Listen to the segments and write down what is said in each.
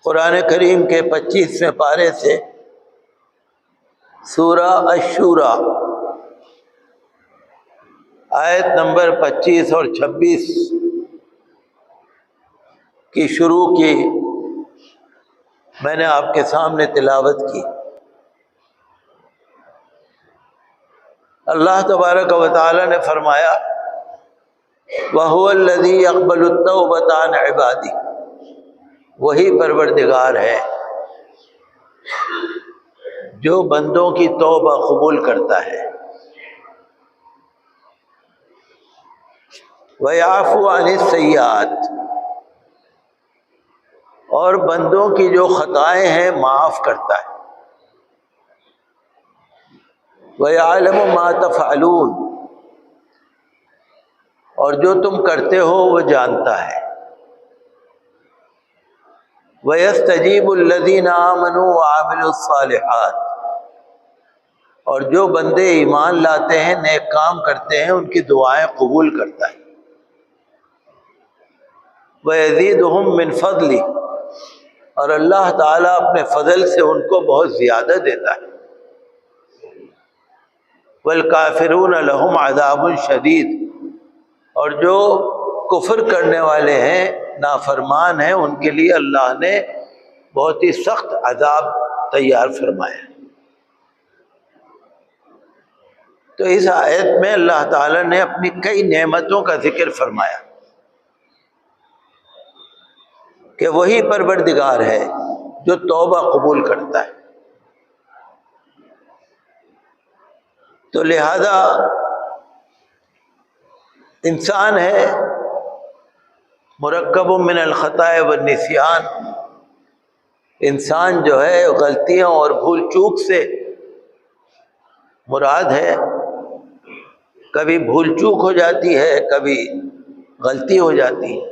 قرآن کریم کے 25ویں پارے سے سورہ الشورى آیت نمبر 25 اور 26 کی شروع کی میں نے آپ کے سامنے تلاوت کی۔ اللہ تبارک و تعالی نے فرمایا وَهُوَ الَّذِي يَقْبَلُ التَّوْبَةَ عَنْ عِبَادِهِ، وہی پروردگار ہے جو بندوں کی توبہ قبول کرتا ہے۔ وَيَعْفُو عَنِ السَّيِّئَاتِ، اور بندوں کی جو خطائیں ہیں معاف کرتا ہے۔ وَيَعْلَمُ مَا تَفْعَلُونَ، اور جو تم کرتے ہو وہ جانتا ہے۔ وَيَسْتَجِيبُ الَّذِينَ آمَنُوا وَعَمِلُوا الصَّالِحَاتِ، اور جو بندے ایمان لاتے ہیں نیک کام کرتے ہیں ان کی دعائیں قبول کرتا ہے۔ وَيَزِيدُهُم مِّن فَضْلِهِ، اور اللہ تعالیٰ اپنے فضل سے ان کو بہت زیادہ دیتا ہے۔ وَالْكَافِرُونَ لَهُمْ عَذَابٌ شَدِيدٌ، اور جو کفر کرنے والے ہیں نافرمان ہیں ان کے لیے اللہ نے بہت ہی سخت عذاب تیار فرمایا۔ تو اس آیت میں اللہ تعالیٰ نے اپنی کئی نعمتوں کا ذکر فرمایا کہ وہی پروردگار ہے جو توبہ قبول کرتا ہے۔ تو لہذا انسان ہے مرکب من الخطاء والنسیان، انسان جو ہے غلطیوں اور بھول چوک سے مراد ہے۔ کبھی بھول چوک ہو جاتی ہے، کبھی غلطی ہو جاتی ہے۔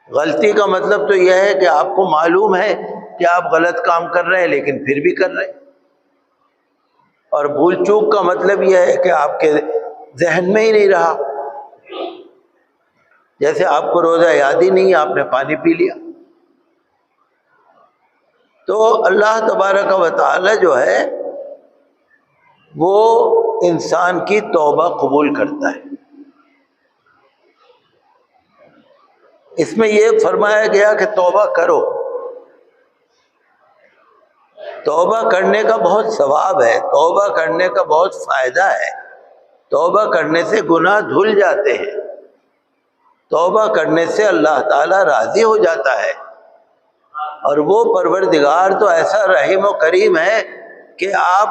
غلطی کا مطلب تو یہ ہے کہ آپ کو معلوم ہے کہ آپ غلط کام کر رہے ہیں لیکن پھر بھی کر رہے ہیں، اور بھول چوک کا مطلب یہ ہے کہ آپ کے ذہن میں ہی نہیں رہا، جیسے آپ کو روزہ یاد ہی نہیں، آپ نے پانی پی لیا۔ تو اللہ تبارک و تعالی جو ہے وہ انسان کی توبہ قبول کرتا ہے۔ اس میں یہ فرمایا گیا کہ توبہ کرو۔ توبہ کرنے کا بہت ثواب ہے، توبہ کرنے کا بہت فائدہ ہے، توبہ کرنے سے گناہ دھل جاتے ہیں، توبہ کرنے سے اللہ تعالیٰ راضی ہو جاتا ہے، اور وہ پروردگار تو ایسا رحیم و کریم ہے کہ آپ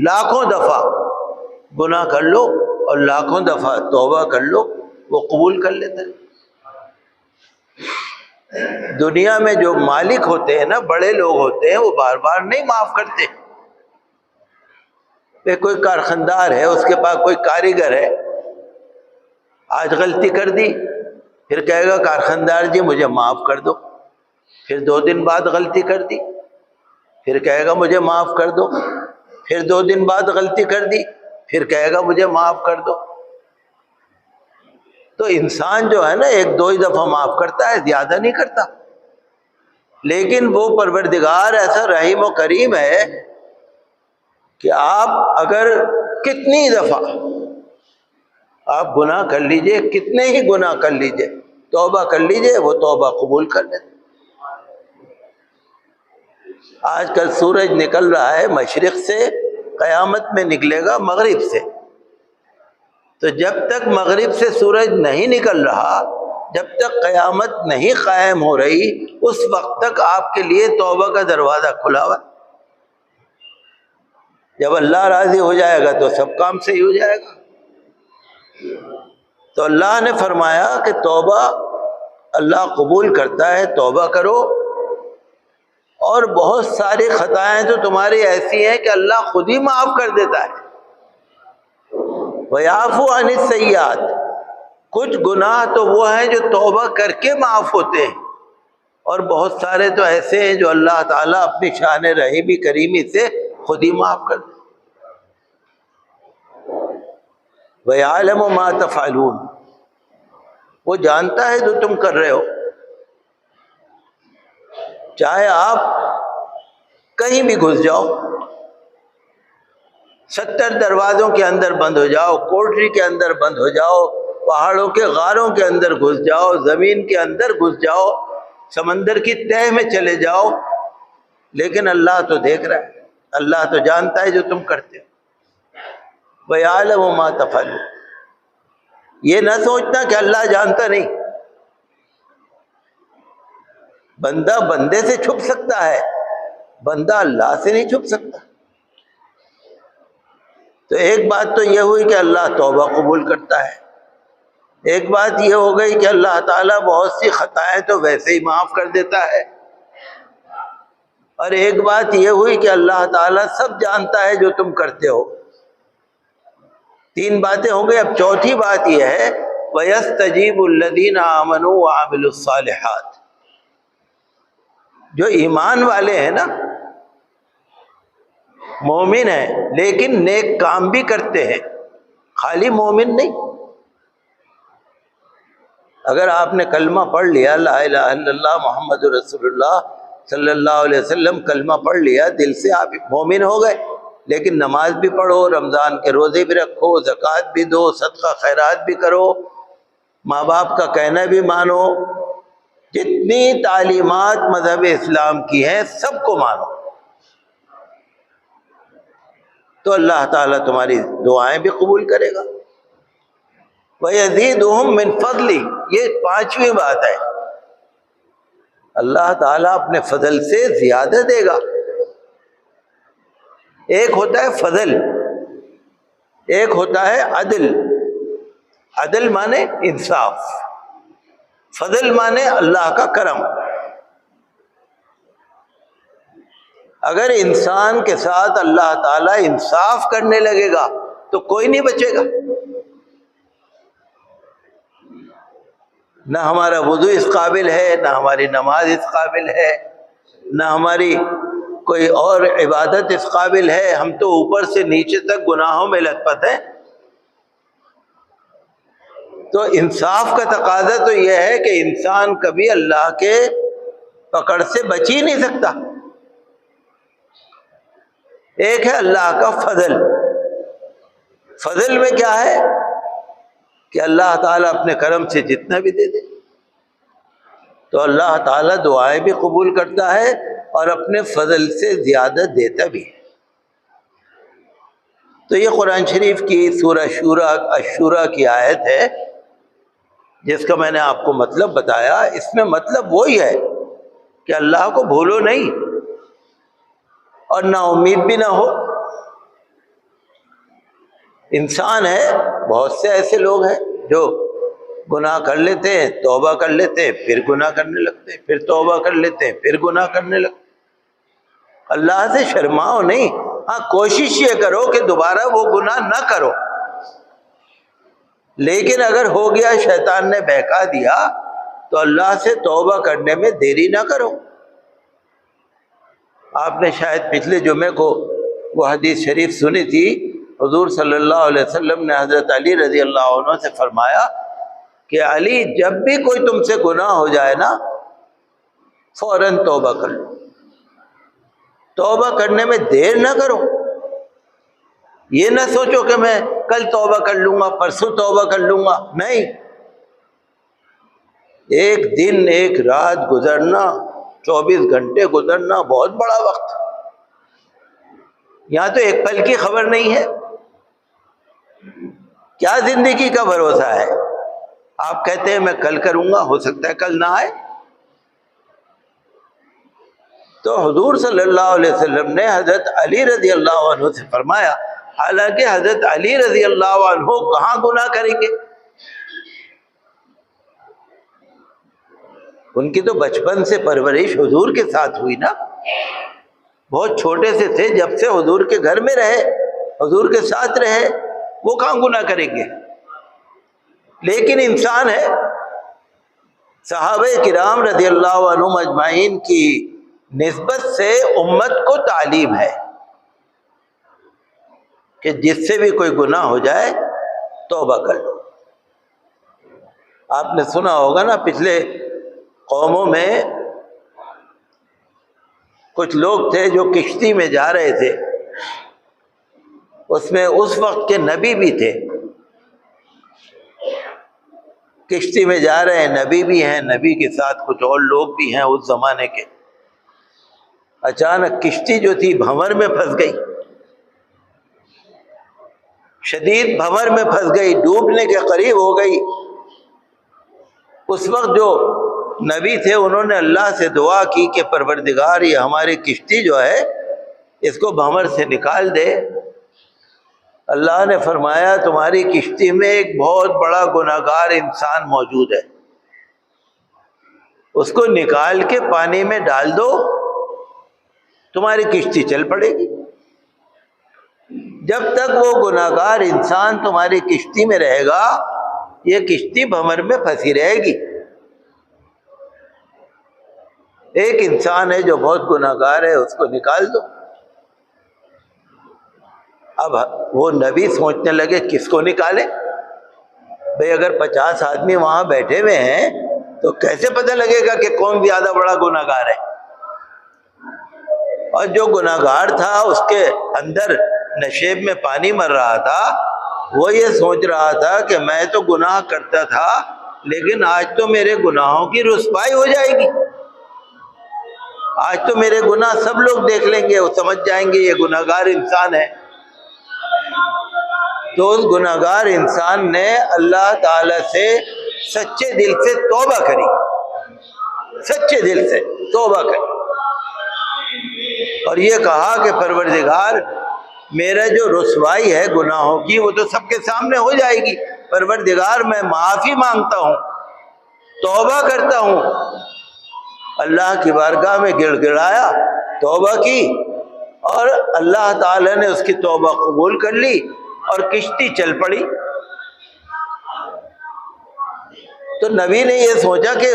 لاکھوں دفعہ گناہ کر لو اور لاکھوں دفعہ توبہ کر لو، وہ قبول کر لیتا ہے۔ دنیا میں جو مالک ہوتے ہیں نا، بڑے لوگ ہوتے ہیں، وہ بار بار نہیں معاف کرتے۔ کوئی کارخاندار ہے، اس کے پاس کوئی کاریگر ہے، آج غلطی کر دی، پھر کہے گا کارخاندار جی مجھے معاف کر دو، پھر 2 دن بعد غلطی کر دی، پھر کہے گا مجھے معاف کر دو، پھر 2 دن بعد غلطی کر دی، پھر کہے گا مجھے معاف کر دو۔ تو انسان جو ہے نا 1-2 ہی دفعہ معاف کرتا ہے، زیادہ نہیں کرتا، لیکن وہ پروردگار ایسا رحیم و کریم ہے کہ آپ اگر کتنی دفعہ آپ گناہ کر لیجئے، کتنے ہی گناہ کر لیجئے، توبہ کر لیجئے، وہ توبہ قبول کر لیتے۔ آج کل سورج نکل رہا ہے مشرق سے، قیامت میں نکلے گا مغرب سے، تو جب تک مغرب سے سورج نہیں نکل رہا، جب تک قیامت نہیں قائم ہو رہی، اس وقت تک آپ کے لیے توبہ کا دروازہ کھلا ہوا۔ جب اللہ راضی ہو جائے گا تو سب کام صحیح ہو جائے گا۔ تو اللہ نے فرمایا کہ توبہ اللہ قبول کرتا ہے، توبہ کرو، اور بہت ساری خطائیں تو تمہاری ایسی ہیں کہ اللہ خود ہی معاف کر دیتا ہے۔ وَيَعْفُو عَنِ السَّيِّئَاتِ، کچھ گناہ تو وہ ہیں جو توبہ کر کے معاف ہوتے ہیں، اور بہت سارے تو ایسے ہیں جو اللہ تعالیٰ اپنی شان رحیمی کریمی سے خود ہی معاف کر دے۔ وَيَعْلَمُ مَا تَفْعَلُونَ، وہ جانتا ہے جو تم کر رہے ہو۔ چاہے آپ کہیں بھی گھس جاؤ، 70 دروازوں کے اندر بند ہو جاؤ، کوٹری کے اندر بند ہو جاؤ، پہاڑوں کے غاروں کے اندر گھس جاؤ، زمین کے اندر گھس جاؤ، سمندر کی تہہ میں چلے جاؤ، لیکن اللہ تو دیکھ رہا ہے، اللہ تو جانتا ہے جو تم کرتے ہو۔ وَيَعْلَمُ مَا تَفْعَلُونَ۔ یہ نہ سوچنا کہ اللہ جانتا نہیں۔ بندہ بندے سے چھپ سکتا ہے، بندہ اللہ سے نہیں چھپ سکتا۔ تو ایک بات تو یہ ہوئی کہ اللہ توبہ قبول کرتا ہے، ایک بات یہ ہو گئی کہ اللہ تعالیٰ بہت سی خطائیں تو ویسے ہی معاف کر دیتا ہے، اور ایک بات یہ ہوئی کہ اللہ تعالیٰ سب جانتا ہے جو تم کرتے ہو۔ 3 باتیں ہو گئی۔ اب چوتھی بات یہ ہے وَيَسْتَجِيبُ الَّذِينَ آمَنُوا وَعَمِلُوا الصَّالِحَاتِ۔ جو ایمان والے ہیں نا، مومن ہیں لیکن نیک کام بھی کرتے ہیں، خالی مومن نہیں۔ اگر آپ نے کلمہ پڑھ لیا لا الہ الا اللہ محمد رسول اللہ صلی اللہ علیہ وسلم، کلمہ پڑھ لیا دل سے، آپ مومن ہو گئے، لیکن نماز بھی پڑھو، رمضان کے روزے بھی رکھو، زکوٰۃ بھی دو، صدقہ خیرات بھی کرو، ماں باپ کا کہنا بھی مانو، جتنی تعلیمات مذہب اسلام کی ہیں سب کو مانو، تو اللہ تعالیٰ تمہاری دعائیں بھی قبول کرے گا۔ وَيَزِيدُهُم مِّن فَضْلِهِ، یہ 5ویں بات ہے، اللہ تعالیٰ اپنے فضل سے زیادہ دے گا۔ ایک ہوتا ہے فضل، ایک ہوتا ہے عدل۔ عدل مانے انصاف، فضل مانے اللہ کا کرم۔ اگر انسان کے ساتھ اللہ تعالیٰ انصاف کرنے لگے گا تو کوئی نہیں بچے گا۔ نہ ہمارا وضو اس قابل ہے، نہ ہماری نماز اس قابل ہے، نہ ہماری کوئی اور عبادت اس قابل ہے، ہم تو اوپر سے نیچے تک گناہوں میں لت پت ہیں۔ تو انصاف کا تقاضا تو یہ ہے کہ انسان کبھی اللہ کے پکڑ سے بچ ہی نہیں سکتا۔ ایک ہے اللہ کا فضل۔ فضل میں کیا ہے کہ اللہ تعالیٰ اپنے کرم سے جتنا بھی دے دے، تو اللہ تعالیٰ دعائیں بھی قبول کرتا ہے اور اپنے فضل سے زیادہ دیتا بھی ہے۔ تو یہ قرآن شریف کی سورہ الشورى کی آیت ہے جس کا میں نے آپ کو مطلب بتایا۔ اس میں مطلب وہی ہے کہ اللہ کو بھولو نہیں اور نا امید بھی نہ ہو۔ انسان ہے، بہت سے ایسے لوگ ہیں جو گناہ کر لیتے ہیں، توبہ کر لیتے ہیں، پھر گناہ کرنے لگتے ہیں، پھر توبہ کر لیتے ہیں، پھر گناہ کرنے لگتے ہیں۔ اللہ سے شرماؤ نہیں، ہاں کوشش یہ کرو کہ دوبارہ وہ گناہ نہ کرو، لیکن اگر ہو گیا، شیطان نے بہکا دیا، تو اللہ سے توبہ کرنے میں دیری نہ کرو۔ آپ نے شاید پچھلے جمعے کو وہ حدیث شریف سنی تھی، حضور صلی اللہ علیہ وسلم نے حضرت علی رضی اللہ عنہ سے فرمایا کہ علی، جب بھی کوئی تم سے گناہ ہو جائے نا، فوراً توبہ کر لو، توبہ کرنے میں دیر نہ کرو۔ یہ نہ سوچو کہ میں کل توبہ کر لوں گا، پرسوں توبہ کر لوں گا، نہیں، ایک دن ایک رات گزرنا، 24 گھنٹے گزرنا بہت بڑا وقت۔ یہاں تو ایک پل کی خبر نہیں ہے، کیا زندگی کا بھروسہ ہے؟ آپ کہتے ہیں میں کل کروں گا، ہو سکتا ہے کل نہ آئے۔ تو حضور صلی اللہ علیہ وسلم نے حضرت علی رضی اللہ عنہ سے فرمایا، حالانکہ حضرت علی رضی اللہ عنہ کہاں گناہ کریں گے، ان کی تو بچپن سے پرورش حضور کے ساتھ ہوئی نا، بہت چھوٹے سے تھے جب سے حضور کے گھر میں رہے، حضور کے ساتھ رہے، وہ کہاں گناہ کریں گے؟ لیکن انسان ہے۔ صحابہ کرام رضی اللہ عنہم اجمعین کی نسبت سے امت کو تعلیم ہے کہ جس سے بھی کوئی گناہ ہو جائے توبہ کر لو۔ آپ نے سنا ہوگا نا، پچھلے قوموں میں کچھ لوگ تھے جو کشتی میں جا رہے تھے، اس میں اس وقت کے نبی بھی تھے، کشتی میں جا رہے ہیں، نبی بھی ہیں، نبی کے ساتھ کچھ اور لوگ بھی ہیں اس زمانے کے۔ اچانک کشتی جو تھی بھنور میں پھنس گئی، شدید بھنور میں پھنس گئی، ڈوبنے کے قریب ہو گئی۔ اس وقت جو نبی تھے انہوں نے اللہ سے دعا کی کہ پروردگار یہ ہماری کشتی جو ہے اس کو بھنور سے نکال دے۔ اللہ نے فرمایا تمہاری کشتی میں ایک بہت بڑا گناہگار انسان موجود ہے، اس کو نکال کے پانی میں ڈال دو، تمہاری کشتی چل پڑے گی۔ جب تک وہ گناہگار انسان تمہاری کشتی میں رہے گا یہ کشتی بھنور میں پھنسی رہے گی۔ ایک انسان ہے جو بہت گناہگار ہے، اس کو نکال دو۔ اب وہ نبی سوچنے لگے کس کو نکالے؟ بھئی اگر 50 آدمی وہاں بیٹھے ہوئے ہیں تو کیسے پتہ لگے گا کہ کون زیادہ بڑا گناہگار ہے؟ اور جو گناہگار تھا اس کے اندر نشیب میں پانی مر رہا تھا، وہ یہ سوچ رہا تھا کہ میں تو گناہ کرتا تھا لیکن آج تو میرے گناہوں کی رسوائی ہو جائے گی، آج تو میرے گناہ سب لوگ دیکھ لیں گے، وہ سمجھ جائیں گے یہ گناہگار انسان ہے۔ تو اس گناہگار انسان نے اللہ تعالی سے سچے دل سے توبہ کری، سچے دل سے توبہ کری اور یہ کہا کہ پروردگار میرا جو رسوائی ہے گناہوں کی وہ تو سب کے سامنے ہو جائے گی، پروردگار میں معافی مانگتا ہوں، توبہ کرتا ہوں۔ اللہ کی بارگاہ میں گڑ گڑایا، توبہ کی اور اللہ تعالی نے اس کی توبہ قبول کر لی اور کشتی چل پڑی۔ تو نبی نے یہ سوچا کہ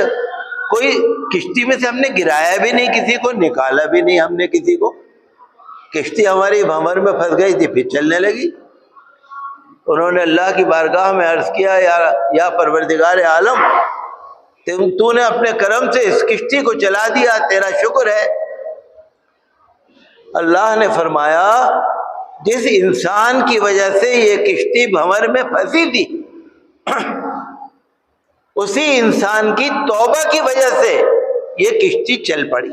کوئی کشتی میں سے ہم نے گرایا بھی نہیں کسی کو، نکالا بھی نہیں ہم نے کسی کو، کشتی ہماری بھنور میں پھنس گئی تھی پھر چلنے لگی۔ انہوں نے اللہ کی بارگاہ میں عرض کیا یا پروردگار عالم تو نے اپنے کرم سے اس کشتی کو چلا دیا، تیرا شکر ہے۔ اللہ نے فرمایا جس انسان کی وجہ سے یہ کشتی بھنور میں پھنسی تھی اسی انسان کی توبہ کی وجہ سے یہ کشتی چل پڑی۔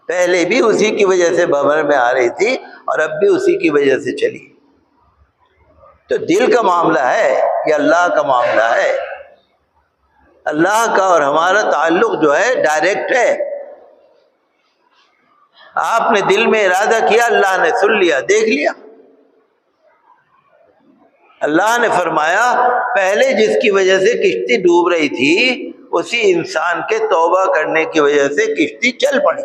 پہلے بھی اسی کی وجہ سے بھنور میں آ رہی تھی اور اب بھی اسی کی وجہ سے چلی۔ تو دل کا معاملہ ہے یا اللہ کا معاملہ ہے؟ اللہ کا اور ہمارا تعلق جو ہے ڈائریکٹ ہے۔ آپ نے دل میں ارادہ کیا، اللہ نے سن لیا، دیکھ لیا۔ اللہ نے فرمایا پہلے جس کی وجہ سے کشتی ڈوب رہی تھی اسی انسان کے توبہ کرنے کی وجہ سے کشتی چل پڑی۔